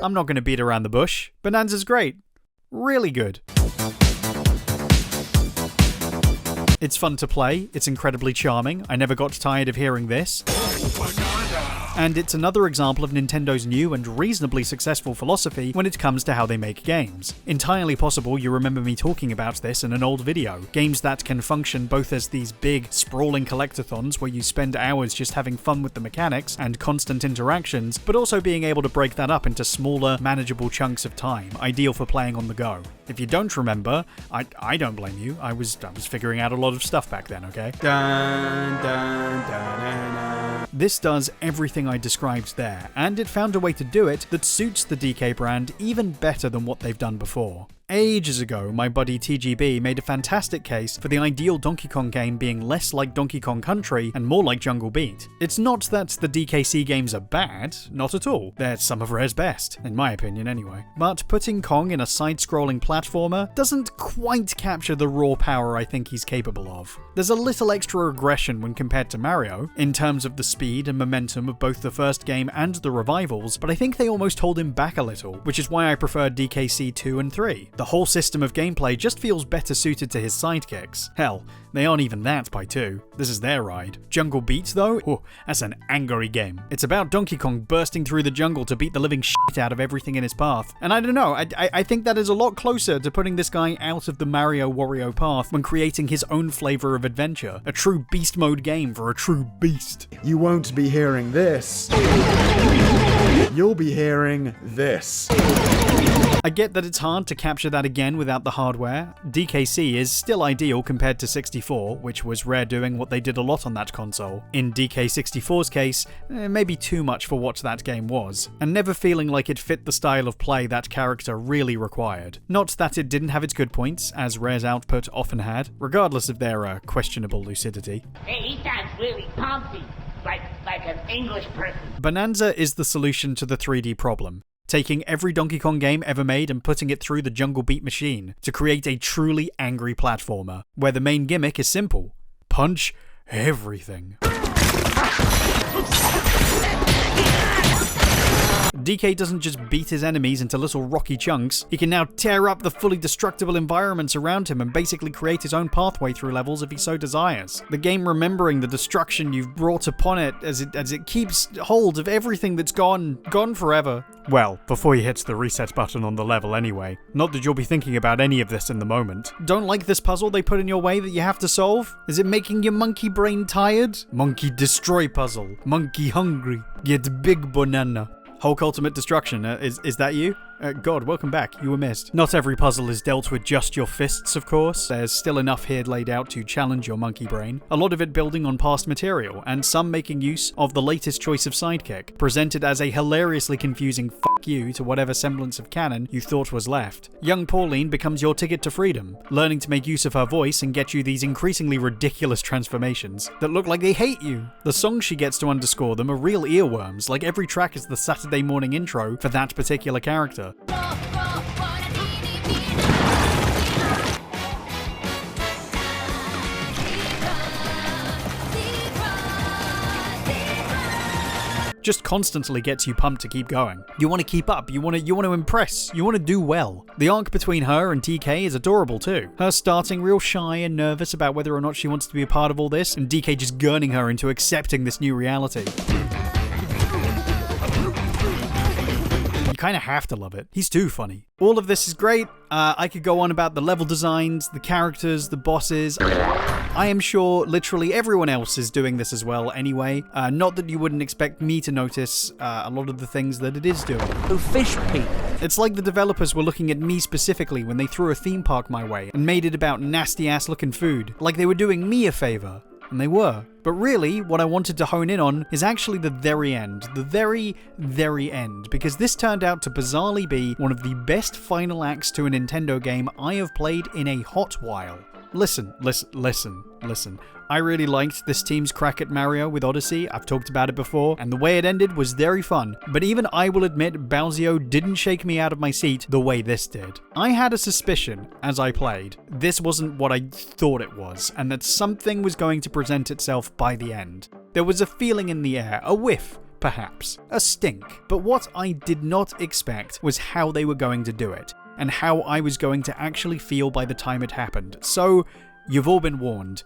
I'm not going to beat around the bush. Bananza's great. Really good. It's fun to play, it's incredibly charming, I never got tired of hearing this. And it's another example of Nintendo's new and reasonably successful philosophy when it comes to how they make games. Entirely possible you remember me talking about this in an old video. Games that can function both as these big, sprawling collectathons where you spend hours just having fun with the mechanics and constant interactions, but also being able to break that up into smaller, manageable chunks of time, ideal for playing on the go. If you don't remember, I don't blame you. I was figuring out a lot of stuff back then, okay? Dun, dun, dun, this does everything I described there, and it found a way to do it that suits the DK brand even better than what they've done before. Ages ago, my buddy TGB made a fantastic case for the ideal Donkey Kong game being less like Donkey Kong Country and more like Jungle Beat. It's not that the DKC games are bad, not at all. They're some of Rare's best, in my opinion anyway. But putting Kong in a side-scrolling platformer doesn't quite capture the raw power I think he's capable of. There's a little extra aggression when compared to Mario, in terms of the speed and momentum of both the first game and the revivals, but I think they almost hold him back a little, which is why I prefer DKC 2 and 3. The whole system of gameplay just feels better suited to his sidekicks. Hell, they aren't even that by 2. This is their ride. Jungle Beat though? That's an angry game. It's about Donkey Kong bursting through the jungle to beat the living shit out of everything in his path. And I don't know, I think that is a lot closer to putting this guy out of the Mario Wario path when creating his own flavor of adventure. A true beast mode game for a true beast. You won't be hearing this. You'll be hearing this. I get that it's hard to capture that again without the hardware. DKC is still ideal compared to 64, which was Rare doing what they did a lot on that console. In DK64's case, maybe too much for what that game was, and never feeling like it fit the style of play that character really required. Not that it didn't have its good points, as Rare's output often had, regardless of their questionable lucidity. Hey, he sounds really pumpy, like an English person. Bananza is the solution to the 3D problem. Taking every Donkey Kong game ever made and putting it through the Jungle Beat machine to create a truly angry platformer, where the main gimmick is simple. Punch everything. DK doesn't just beat his enemies into little rocky chunks, he can now tear up the fully destructible environments around him and basically create his own pathway through levels if he so desires. The game remembering the destruction you've brought upon it as it keeps hold of everything that's gone forever. Well, before he hits the reset button on the level anyway. Not that you'll be thinking about any of this in the moment. Don't like this puzzle they put in your way that you have to solve? Is it making your monkey brain tired? Monkey destroy puzzle. Monkey hungry. Get big banana. Hulk Ultimate Destruction, is that you? God, welcome back, you were missed. Not every puzzle is dealt with just your fists, of course. There's still enough here laid out to challenge your monkey brain. A lot of it building on past material, and some making use of the latest choice of sidekick, presented as a hilariously confusing fuck you to whatever semblance of canon you thought was left. Young Pauline becomes your ticket to freedom, learning to make use of her voice and get you these increasingly ridiculous transformations that look like they hate you. The songs she gets to underscore them are real earworms, like every track is the Saturday morning intro for that particular character. Just constantly gets you pumped to keep going. You want to keep up, you want to impress, you want to do well. The arc between her and DK is adorable too. Her starting real shy and nervous about whether or not she wants to be a part of all this, and DK just gurning her into accepting this new reality. Kind of have to love it. He's too funny. All of this is great. I could go on about the level designs, the characters, the bosses. I am sure literally everyone else is doing this as well anyway. Not that you wouldn't expect me to notice a lot of the things that it is doing. Oh, fish people. It's like the developers were looking at me specifically when they threw a theme park my way and made it about nasty ass looking food. Like they were doing me a favor. And they were. But really, what I wanted to hone in on is actually the very end. The very, very end. Because this turned out to bizarrely be one of the best final acts to a Nintendo game I have played in a hot while. Listen. I really liked this team's crack at Mario with Odyssey, I've talked about it before, and the way it ended was very fun, but even I will admit Bowsio didn't shake me out of my seat the way this did. I had a suspicion, as I played, this wasn't what I thought it was, and that something was going to present itself by the end. There was a feeling in the air, a whiff, Perhaps. A stink. But what I did not expect was how they were going to do it, and how I was going to actually feel by the time it happened. So, you've all been warned.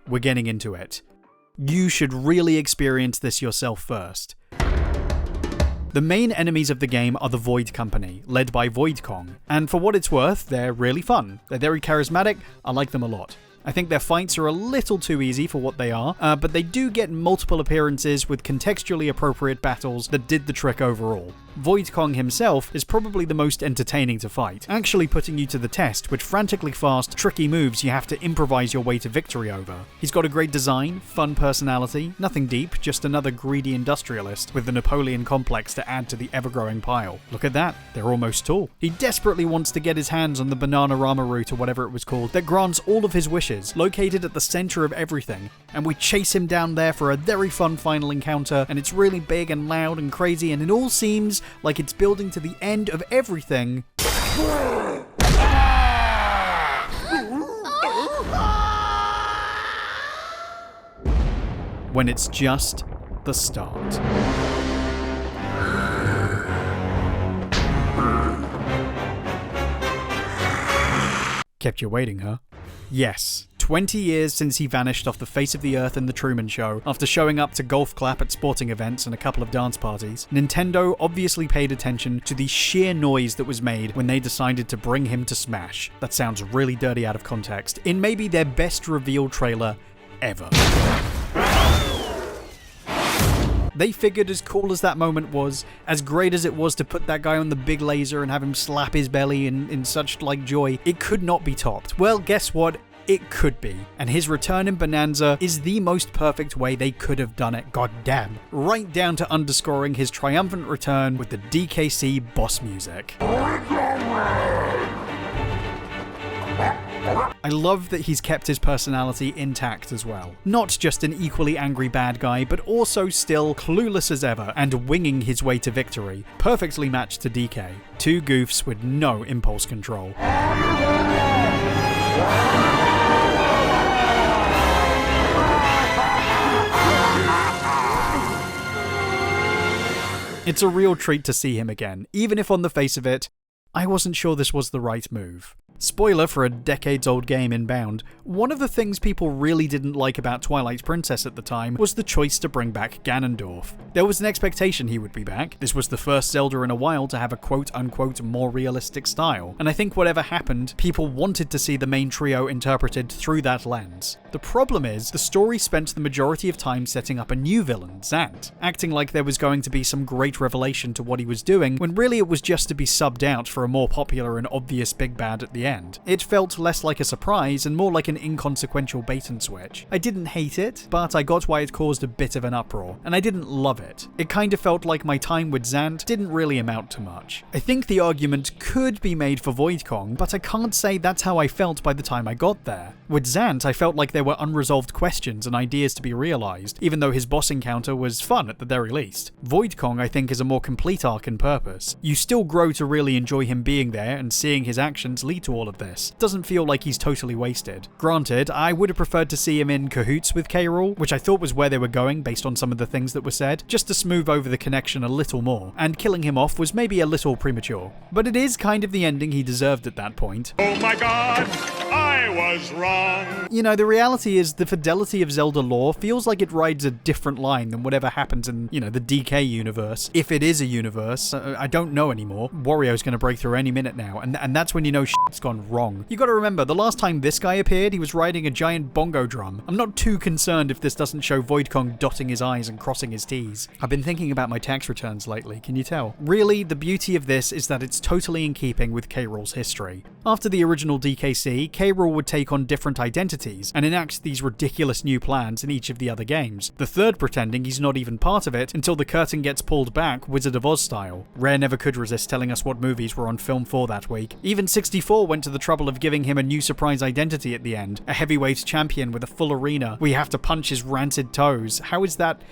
We're getting into it. You should really experience this yourself first. The main enemies of the game are the Void Company, led by Void Kong, and for what it's worth, they're really fun. They're very charismatic, I like them a lot. I think their fights are a little too easy for what they are, but they do get multiple appearances with contextually appropriate battles that did the trick overall. Void Kong himself is probably the most entertaining to fight, actually putting you to the test with frantically fast, tricky moves you have to improvise your way to victory over. He's got a great design, fun personality, nothing deep, just another greedy industrialist with the Napoleon complex to add to the ever-growing pile. Look at that, they're almost tall. He desperately wants to get his hands on the Bananarama root or whatever it was called that grants all of his wishes, located at the center of everything, and we chase him down there for a very fun final encounter, and it's really big and loud and crazy, and it all seems like it's building to the end of everything. When it's just the start. Kept you waiting, huh? Yes, 20 years since he vanished off the face of the earth in The Truman Show, after showing up to golf clap at sporting events and a couple of dance parties, Nintendo obviously paid attention to the sheer noise that was made when they decided to bring him to Smash. That sounds really dirty out of context, in maybe their best reveal trailer ever. They figured as cool as that moment was, as great as it was to put that guy on the big laser and have him slap his belly in such like joy, it could not be topped. Well, guess what? It could be. And his return in Bananza is the most perfect way they could have done it, goddamn. Right down to underscoring his triumphant return with the DKC boss music. I love that he's kept his personality intact as well. Not just an equally angry bad guy, but also still clueless as ever and winging his way to victory. Perfectly matched to DK. Two goofs with no impulse control. It's a real treat to see him again, even if on the face of it, I wasn't sure this was the right move. Spoiler for a decades-old game inbound, one of the things people really didn't like about Twilight Princess at the time was the choice to bring back Ganondorf. There was an expectation he would be back. This was the first Zelda in a while to have a quote-unquote more realistic style, and I think whatever happened, people wanted to see the main trio interpreted through that lens. The problem is, the story spent the majority of time setting up a new villain, Zant, acting like there was going to be some great revelation to what he was doing, when really it was just to be subbed out for a more popular and obvious big bad at the end. It felt less like a surprise and more like an inconsequential bait and switch. I didn't hate it, but I got why it caused a bit of an uproar, and I didn't love it. It kind of felt like my time with Zant didn't really amount to much. I think the argument could be made for Void Kong, but I can't say that's how I felt by the time I got there. With Zant, I felt like there were unresolved questions and ideas to be realized, even though his boss encounter was fun at the very least. Void Kong, I think, is a more complete arc and purpose. You still grow to really enjoy him being there, and seeing his actions lead to all of this. Doesn't feel like he's totally wasted. Granted, I would have preferred to see him in cahoots with K. Rool, which I thought was where they were going based on some of the things that were said, just to smooth over the connection a little more, and killing him off was maybe a little premature. But it is kind of the ending he deserved at that point. Oh my god, I was wrong. You know, the reality is the fidelity of Zelda lore feels like it rides a different line than whatever happens in, the DK universe. If it is a universe, I don't know anymore. Wario's gonna break through any minute now, and that's when you know shit's gone wrong. You gotta remember, the last time this guy appeared, he was riding a giant bongo drum. I'm not too concerned if this doesn't show Void Kong dotting his I's and crossing his T's. I've been thinking about my tax returns lately, can you tell? Really, the beauty of this is that it's totally in keeping with K. Rool's history. After the original DKC, K. Rool would take on different identities and enact these ridiculous new plans in each of the other games, the third pretending he's not even part of it until the curtain gets pulled back Wizard of Oz style. Rare never could resist telling us what movies were on film for that week. Even 64 went to the trouble of giving him a new surprise identity at the end, a heavyweight champion with a full arena where you have to punch his rancid toes. How is that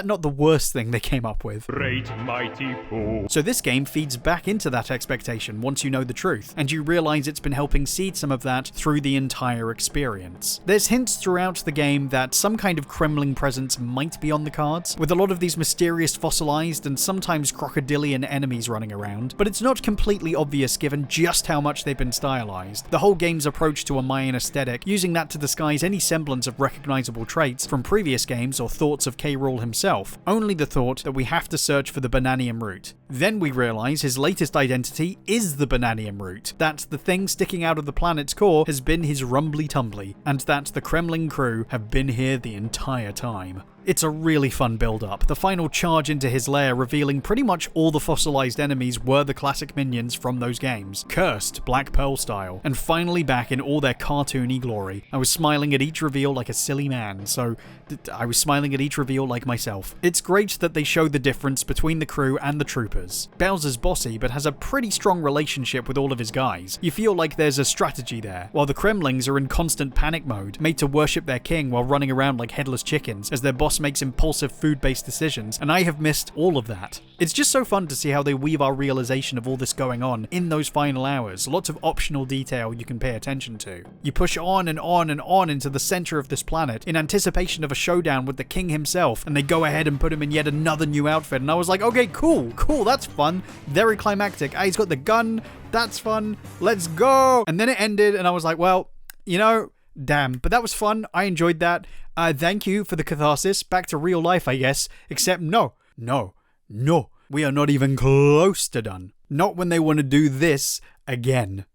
not the worst thing they came up with? Great mighty Pooh. So this game feeds back into that expectation once you know the truth, and you realize it's been helping seed some of that through the entire experience. There's hints throughout the game that some kind of Kremling presence might be on the cards, with a lot of these mysterious fossilized and sometimes crocodilian enemies running around, but it's not completely obvious given just how much they've been stylized. The whole game's approach to a Mayan aesthetic, using that to disguise any semblance of recognizable traits from previous games or thoughts of K. Rool himself. Only the thought that we have to search for the Bananium root. Then we realize his latest identity is the Bananium root, that the thing sticking out of the planet's core has been his rumbly-tumbly, and that the Kremling crew have been here the entire time. It's a really fun build-up, the final charge into his lair revealing pretty much all the fossilized enemies were the classic minions from those games, cursed Black Pearl style, and finally back in all their cartoony glory. I was smiling at each reveal like a silly man, so I was smiling at each reveal like myself. It's great that they show the difference between the crew and the troopers. Bowser's bossy, but has a pretty strong relationship with all of his guys. You feel like there's a strategy there, while the Kremlings are in constant panic mode, made to worship their king while running around like headless chickens as their boss makes impulsive food-based decisions, and I have missed all of that. It's just so fun to see how they weave our realization of all this going on in those final hours. Lots of optional detail you can pay attention to. You push on and on and on into the center of this planet in anticipation of a showdown with the king himself, and they go ahead and put him in yet another new outfit, and I was like, okay, cool, that's fun. Very climactic. He's got the gun, that's fun, let's go. And then it ended, and I was like, well, you know, damn, but that was fun. I enjoyed that. Thank you for the catharsis. Back to real life, I guess. Except no. We are not even close to done. Not when they want to do this again.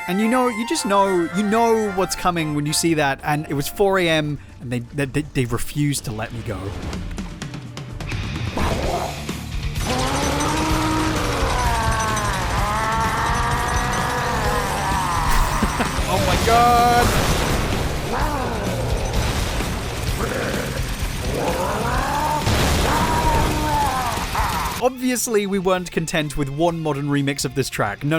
And you know what's coming when you see that, and it was 4 a.m. and they refused to let me go. Oh my god! Obviously, we weren't content with one modern remix of this track. No.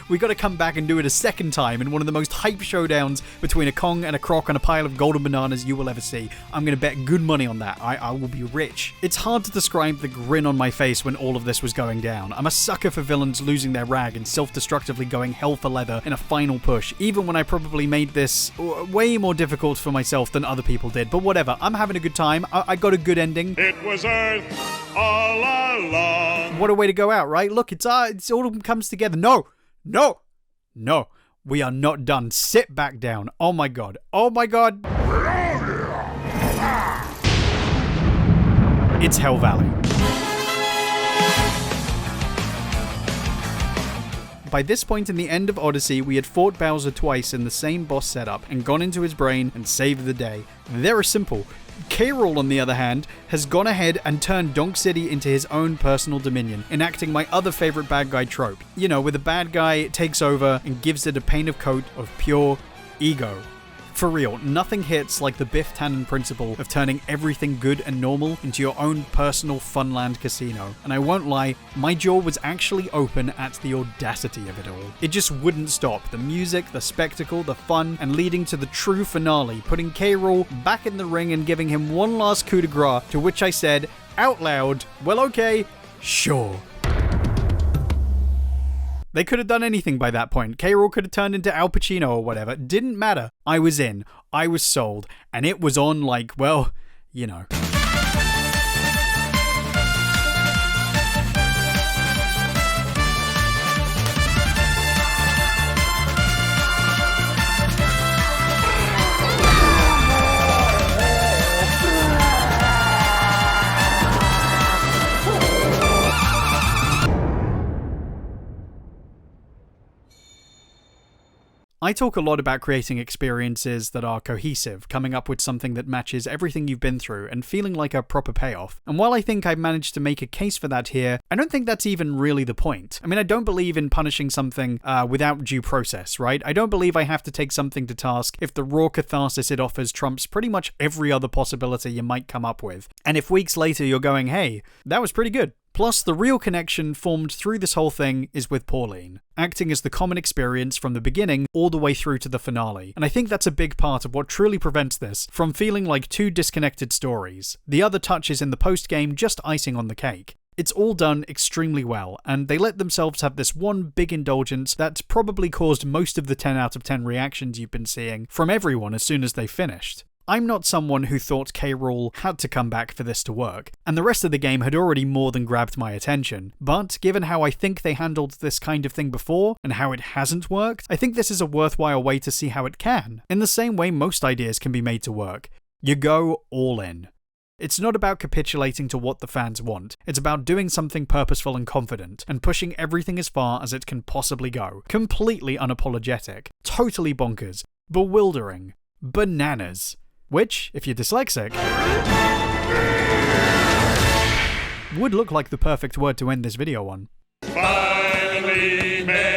We gotta come back and do it a second time in one of the most hype showdowns between a Kong and a Croc and a pile of golden bananas you will ever see. I'm gonna bet good money on that. I will be rich. It's hard to describe the grin on my face when all of this was going down. I'm a sucker for villains losing their rag and self-destructively going hell for leather in a final push, even when I probably made this way more difficult for myself than other people did. But whatever, I'm having a good time. I got a good ending. It was Earth all along. What a way to go out, right? Look, it's all comes together. No. We are not done. Sit back down. Oh my god. It's Hell Valley. By this point in the end of Odyssey, we had fought Bowser twice in the same boss setup and gone into his brain and saved the day. Very simple. K. Rool, on the other hand, has gone ahead and turned Donk City into his own personal dominion, enacting my other favorite bad guy trope. You know, where the bad guy takes over and gives it a paint of coat of pure ego. For real, nothing hits like the Biff Tannen principle of turning everything good and normal into your own personal Funland casino. And I won't lie, my jaw was actually open at the audacity of it all. It just wouldn't stop. The music, the spectacle, the fun, and leading to the true finale, putting K. Rool back in the ring and giving him one last coup de grace, to which I said, out loud, well okay, sure. They could have done anything by that point. K. Rool could have turned into Al Pacino or whatever. Didn't matter. I was in. I was sold. And it was on like, well, you know. I talk a lot about creating experiences that are cohesive, coming up with something that matches everything you've been through and feeling like a proper payoff. And while I think I've managed to make a case for that here, I don't think that's even really the point. I mean, I don't believe in punishing something without due process, right? I don't believe I have to take something to task if the raw catharsis it offers trumps pretty much every other possibility you might come up with. And if weeks later you're going, hey, that was pretty good. Plus, the real connection formed through this whole thing is with Pauline, acting as the common experience from the beginning all the way through to the finale. And I think that's a big part of what truly prevents this from feeling like two disconnected stories. The other touches in the post-game just icing on the cake. It's all done extremely well, and they let themselves have this one big indulgence that probably caused most of the 10 out of 10 reactions you've been seeing from everyone as soon as they finished. I'm not someone who thought K. Rool had to come back for this to work, and the rest of the game had already more than grabbed my attention, but given how I think they handled this kind of thing before, and how it hasn't worked, I think this is a worthwhile way to see how it can, in the same way most ideas can be made to work. You go all in. It's not about capitulating to what the fans want, it's about doing something purposeful and confident, and pushing everything as far as it can possibly go. Completely unapologetic, totally bonkers, bewildering, bananas. Which, if you're dyslexic, would look like the perfect word to end this video on. Finally made